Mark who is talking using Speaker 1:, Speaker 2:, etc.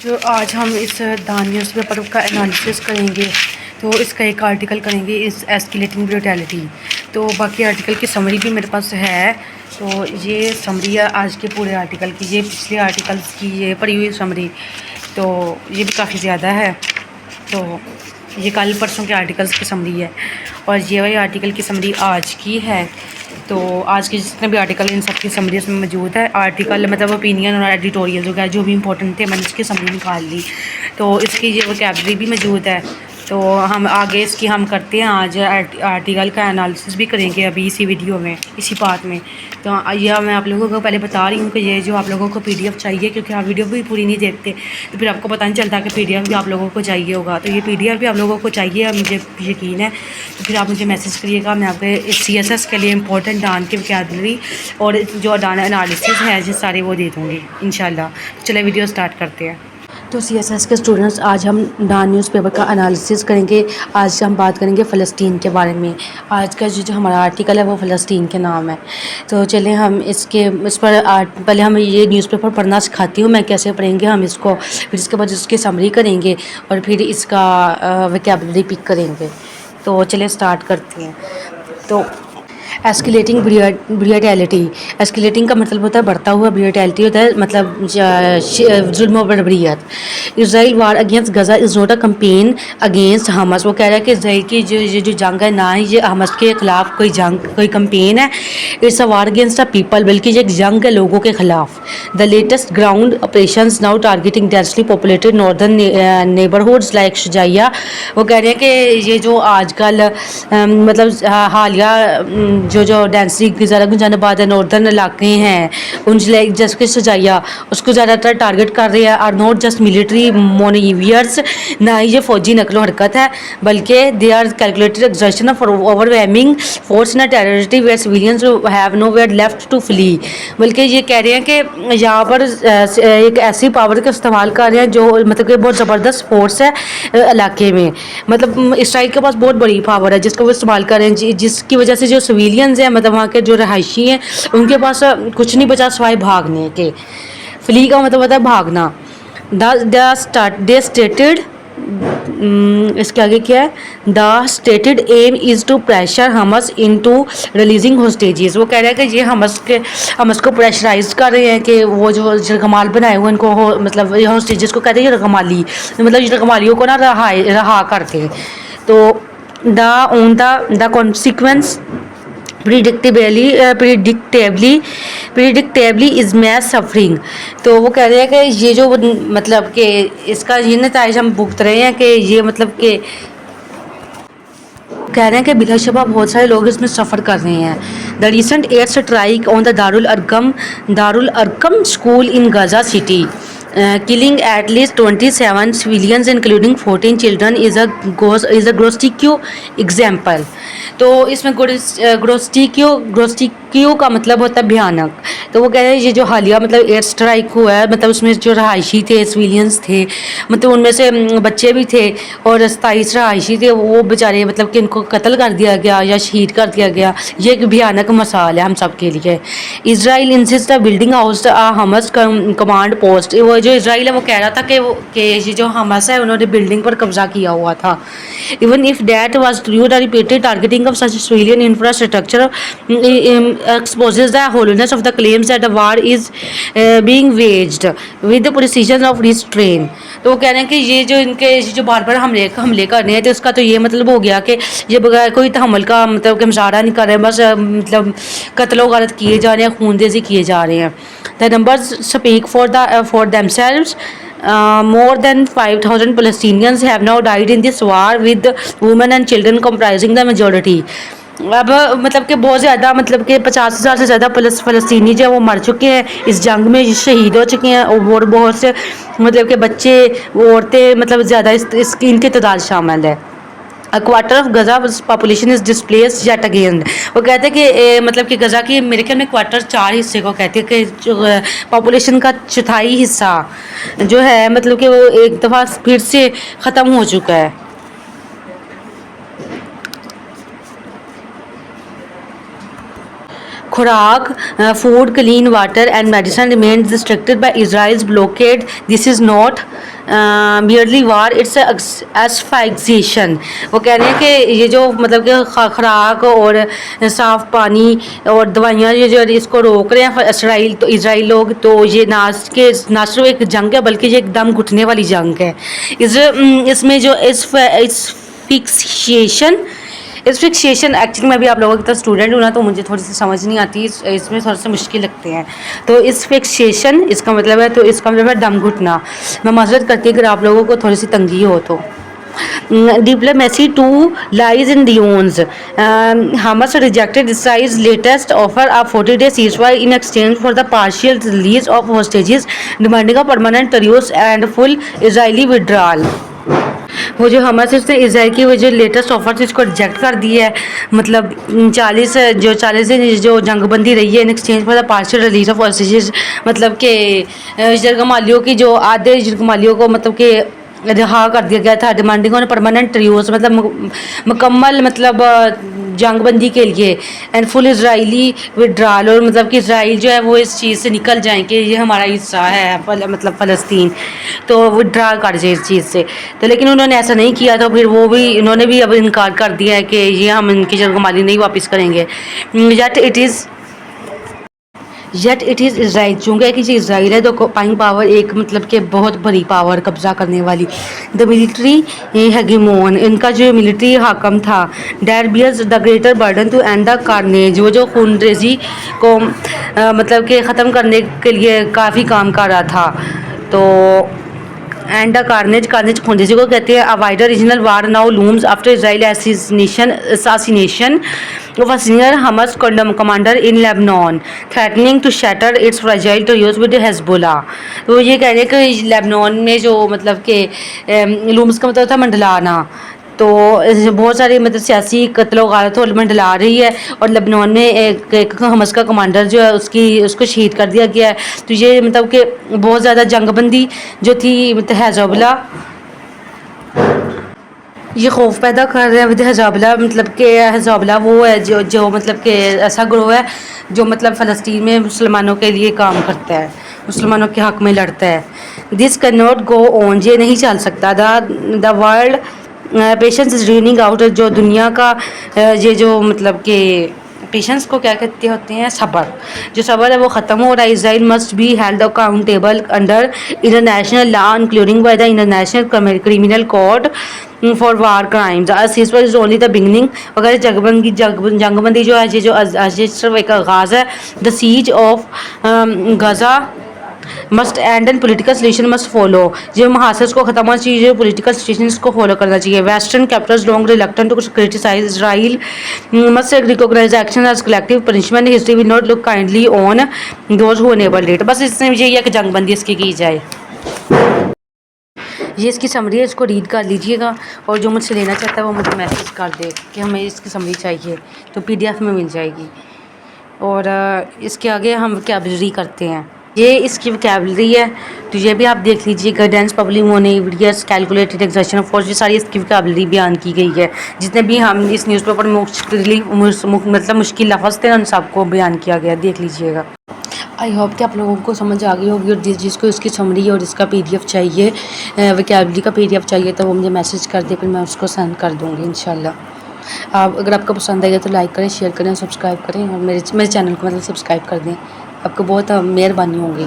Speaker 1: جو آج ہم اس دا نیوز پیپر کا انالیسس کریں گے تو اس کا ایک آرٹیکل کریں گے اس ایسکیلیٹنگ بروٹیلٹی. تو باقی آرٹیکل کی سمری بھی میرے پاس ہے. تو یہ سمری ہے آج کے پورے آرٹیکل کی. یہ پچھلے آرٹیکلس کی یہ پڑھی ہوئی سمری تو یہ بھی کافی زیادہ ہے. تو یہ کل پرسوں کے آرٹیکلس کی سمری ہے اور یہ والی آرٹیکل کی سمری آج کی ہے. تو آج کے جتنے بھی آرٹیکل ان سب کی سمری اس میں موجود ہے. آرٹیکل مطلب اوپینین اور ایڈیٹوریل وغیرہ جو بھی امپورٹنٹ تھے میں نے اس کی سمری نکال لی. تو اس کی یہ ووکیبلری بھی موجود ہے. تو ہم آگے اس کی ہم کرتے ہیں آج آرٹیکل کا انالیسس بھی کریں گے ابھی اسی ویڈیو میں اسی پارٹ میں. تو یہ میں آپ لوگوں کو پہلے بتا رہی ہوں کہ یہ جو آپ لوگوں کو PDF چاہیے کیونکہ آپ ویڈیو بھی پوری نہیں دیکھتے تو پھر آپ کو پتہ نہیں چلتا کہ PDF بھی آپ لوگوں کو چاہیے ہوگا. تو یہ PDF بھی آپ لوگوں کو چاہیے مجھے یقین ہے. تو پھر آپ مجھے میسیج کریے گا. میں آپ کے CSS کے لیے امپورٹنٹ ڈان کی ووکیبلری اور جو ڈانا انالیسس ہے جو سارے وہ دے دوں گی انشاءاللہ. چلے ویڈیو سٹارٹ کرتے ہیں. تو CSS کے اسٹوڈنٹس آج ہم ڈان نیوز پیپر کا انالیسس کریں گے. آج ہم بات کریں گے فلسطین کے بارے میں. آج کا جو ہمارا آرٹیکل ہے وہ فلسطین کے نام ہے. تو چلیں ہم اس پر پہلے ہم یہ نیوز پیپر پڑھنا سکھاتی ہوں میں کیسے پڑھیں گے ہم اس کو. پھر اس کے بعد اس کی سمری کریں گے اور پھر اس کا ووکیبلری پک کریں گے. تو چلیں سٹارٹ کرتے ہیں. تو ایسکیلیٹنگ بریوٹیلٹی. ایسکیلیٹنگ کا مطلب ہوتا ہے بڑھتا ہوا. بریوٹیلٹی ہوتا ہے مطلب ظلم و بربریت. Israel war against Gaza is not a campaign against Hamas. وہ کہہ رہا ہے کہ اسرائیل کی جو جنگ ہے نہ ہی یہ حماس کے خلاف کوئی کمپین ہے. It's a war against a people. بلکہ یہ ایک جنگ ہے لوگوں کے خلاف. The latest ground operations now targeting densely populated northern neighbourhoods like Shujaiya. وہ کہہ رہے ہیں کہ یہ جو آج کل مطلب حالیہ جو ڈینسلی زیادہ گنجان آباد ناردرن علاقے ہیں ان جیسے کہ شجاعیہ اس کو زیادہ تر ٹارگیٹ کر رہے ہیں. Are not just military manoeuvres. نہ ہی یہ فوجی نقل و حرکت ہے بلکہ they are calculated exertion for overwhelming force in territory where civilians have nowhere left to flee. بلکہ یہ کہہ رہے ہیں کہ یہاں پر ایک ایسی پاور کا استعمال کر رہے ہیں جو مطلب کہ بہت زبردست فورس ہے علاقے میں. مطلب اسرائیل کے پاس بہت بڑی پاور ہے جس کو وہ استعمال کر رہے ہیں جس کی وجہ سے جو سویلینز ہیں مطلب وہاں کے جو رہائشی ہیں ان کے پاس کچھ نہیں بچا سوائے بھاگنے کے. فلی کا مطلب ہوتا ہے بھاگنا. دے اسٹیٹڈ اس کے آگے کیا ہے the stated aim is to pressure Hamas into releasing hostages. وہ کہہ رہے ہیں کہ یہ حماس کو پریشرائز کر رہے ہیں کہ وہ جو یرغمال بنائے ہوئے ان کو مطلب یہ ہوسٹیجز کو کہتے ہیں یرغمالی مطلب یرغمالیوں کو نا رہا کرتے. تو the consequence predictably is mass suffering. تو وہ کہہ رہے ہیں کہ یہ جو مطلب کہ اس کا یہ نتائج ہم بھگت رہے ہیں کہ یہ مطلب کہ کہہ رہے ہیں کہ بلا شبہ بہت سارے لوگ اس میں سفر کر رہے ہیں. The recent air strike on the Dar al-Arqam school in Gaza City killing at least 27 civilians including 14 children is a grotesque example. تو اس میں گروسٹیکیو کا مطلب ہوتا ہے بھیانک. تو وہ کہہ رہے ہیں یہ جو حالیہ مطلب ایئر اسٹرائک ہوا ہے مطلب اس میں جو رہائشی تھے سویلینز تھے مطلب ان میں سے بچے بھی تھے اور 27 رہائشی تھے وہ بیچارے مطلب کہ ان کو قتل کر دیا گیا یا شہید کر دیا گیا. یہ ایک بھیانک مثال ہے ہم سب کے لیے. Israel insist building house Hamas command post. وہ جو اسرائیل ہے وہ کہہ رہا تھا کہ یہ جو حماس ہے انہوں نے بلڈنگ پر قبضہ کیا ہوا تھا. Even if that was true the repeated targeting of such civilian infrastructure exposes the hollowness of the claims that the war is being waged with the precision of restraint. تو وہ کہہ رہے ہیں کہ یہ جو ان کے جو بار بار حملے کر رہے ہیں تو اس کا تو یہ مطلب ہو گیا کہ یہ بغیر کوئی تحمل کا مطلب کہ مظاہرہ نہیں کر رہے ہیں بس مطلب قتل و غارت کیے جا رہے ہیں خون ریزی کیے جا رہے ہیں. The numbers speak for themselves. More than 5,000 Palestinians have now died in this war with women and children comprising the majority. اب مطلب کہ بہت زیادہ مطلب کہ 50,000 سے زیادہ فلسطینی جو وہ مر چکے ہیں اس جنگ میں شہید ہو چکے ہیں اور بہت سے مطلب کہ بچے عورتیں مطلب زیادہ ان کی تعداد شامل ہے. A quarter of Gaza's population is displaced yet again. وہ کہتے ہیں کہ مطلب کہ غزہ کی میرے خیال میں کوارٹر 4 حصے کو کہتے ہیں کہ جو پاپولیشن کا چوتھائی حصہ جو ہے مطلب کہ وہ ایک دفعہ پھر سے ختم ہو چکا ہے. خوراک food clean water and medicine remains restricted by Israel's blockade. This is not barely war it's asphyxiation. وہ کہہ رہے ہیں کہ یہ جو مطلب کہ خوراک اور صاف پانی اور دوائیاں یہ جو اس کو روک رہے ہیں اسرائیل لوگ, تو یہ نہ صرف ایک جنگ ہے بلکہ یہ ایک دم گھٹنے والی جنگ ہے. اس میں جو فکسیشن ایکچولی میں بھی آپ لوگوں کی طرح اسٹوڈنٹ ہوں نا, تو مجھے تھوڑی سی سمجھ نہیں آتی, اس میں تھوڑے سے مشکل لگتے ہیں. تو اس فکسیشن اس کا مطلب ہے دم گھٹنا. میں معذرت کرتی ہوں اگر آپ لوگوں کو تھوڑی سی تنگی ہو تو. Diplomacy too lies in dunes. Hamas rejected Israel's latest offer of 40-day ceasefire in exchange for the partial release of hostages, demanding a permanent truce and full Israeli withdrawal. وہ جو حماس اس نے اسرائیل کی وہ جو لیٹسٹ آفر تھی اس کو reject کر دی ہے. مطلب 40 دن جو جنگ بندی رہی ہے in exchange for the partial release of hostages, مطلب کہ جرگمالیوں کی جو آدھے جرگمالیوں کو مطلب کہ رہا کر دیا گیا تھا. ڈیمانڈنگ آن پرماننٹ ٹریوز, مطلب مکمل مطلب جنگ بندی کے لیے, اینڈ فل اسرائیلی وڈرال, اور مطلب کہ اسرائیل جو ہے وہ اس چیز سے نکل جائیں کہ یہ ہمارا حصہ ہے مطلب فلسطین, تو وڈرا کر جائے اس چیز سے. تو لیکن انہوں نے ایسا نہیں کیا, تو پھر انہوں نے بھی اب انکار کر دیا ہے کہ یہ ہم ان کی جرگمالی نہیں واپس کریں گے. یٹ اٹ از اسرائیل, چونکہ کہ اسرائیل ہے تو آکوپائنگ پاور, ایک مطلب کہ بہت بڑی پاور قبضہ کرنے والی. دا ملٹری ہیگیمون, ان کا جو ملٹری حاکم تھا. They bears the greater burden to end the carnage, وہ جو خون ریزی کو مطلب کہ ختم کرنے کے لیے کافی کام کر رہا تھا. تو اینڈ دا کارنیج خون ریزی کو کہتے ہیں. Wider regional war now looms after Israel assassination of a senior Hamas commander in Lebanon, threatening to shatter its fragile truce with Hezbollah. تو یہ کہہ رہے ہیں کہ لیبنان میں جو مطلب کہ لومز کا مطلب تھا منڈلانا, تو بہت سارے مطلب سیاسی قتل و غارت منڈلا رہی ہے, اور لبنان میں ایک حماس کا کمانڈر جو ہے اس کو شہید کر دیا گیا ہے. تو یہ مطلب کہ بہت زیادہ جنگ بندی جو تھی حزب اللہ, یہ خوف پیدا کر رہے ہیں حزب اللہ. مطلب کہ حزب اللہ وہ ہے جو مطلب کہ ایسا گروہ ہے جو مطلب فلسطین میں مسلمانوں کے لیے کام کرتا ہے, مسلمانوں کے حق میں لڑتا ہے. دس کین ناٹ گو آن, یہ نہیں چل سکتا. The world patience is running out, جو دنیا کا یہ جو مطلب کہ پیشنس کو کیا کہتے ہوتے ہیں, صبر, جو صبر ہے وہ ختم ہو رہا ہے. Israel must be held accountable under international law including by the International Criminal Court for war crimes. Ceasefire is only the beginning. اگر جنگ بندی جو ہے یہ صرف ایک آغاز ہے. The siege of Gaza must end and political solution must follow. جو محاصرے کو ختم ہونا چاہیے, پولیٹیکل سلیوشن کو فالو کرنا چاہیے. Western capitals long reluctant to criticise Israel must recognise action as collective punishment. History will not look kindly on those who enabled it. بس اس میں یہی ہے کہ جنگ بندی اس کی جائے. یہ اس کی سمری ہے, اس کو ریڈ کر لیجئے گا, اور جو مجھ سے لینا چاہتا ہے وہ مجھے میسیج کر دے کہ ہمیں اس کی سمری چاہیے, تو PDF میں مل جائے گی. اور اس کے آگے ہم وکیبلری کرتے ہیں. یہ اس کی وکیبلری ہے, تو یہ بھی آپ دیکھ لیجیے گا. Dense public manoeuvres calculated exertion of force, یہ ساری اس کی وکیبلری بیان کی گئی ہے. جتنے بھی ہم اس نیوز پیپر مطلب مشکل لفظ تھے ان سب کو بیان کیا گیا, دیکھ لیجیے گا. آئی ہوپ کہ آپ لوگوں کو سمجھ آ گئی ہوگی, اور جس کو اس کی سمری اور اس کا PDF چاہیے, وکیبلری کا PDF چاہیے, تو وہ مجھے میسیج کر دے, پھر میں اس کو سینڈ کر دوں گی انشاءاللہ. اگر آپ کو پسند آئے گا تو لائک کریں, شیئر کریں, سبسکرائب کریں, اور میرے چینل کو مطلب سبسکرائب کر دیں. آپ کو بہت مہربانی ہوں گی.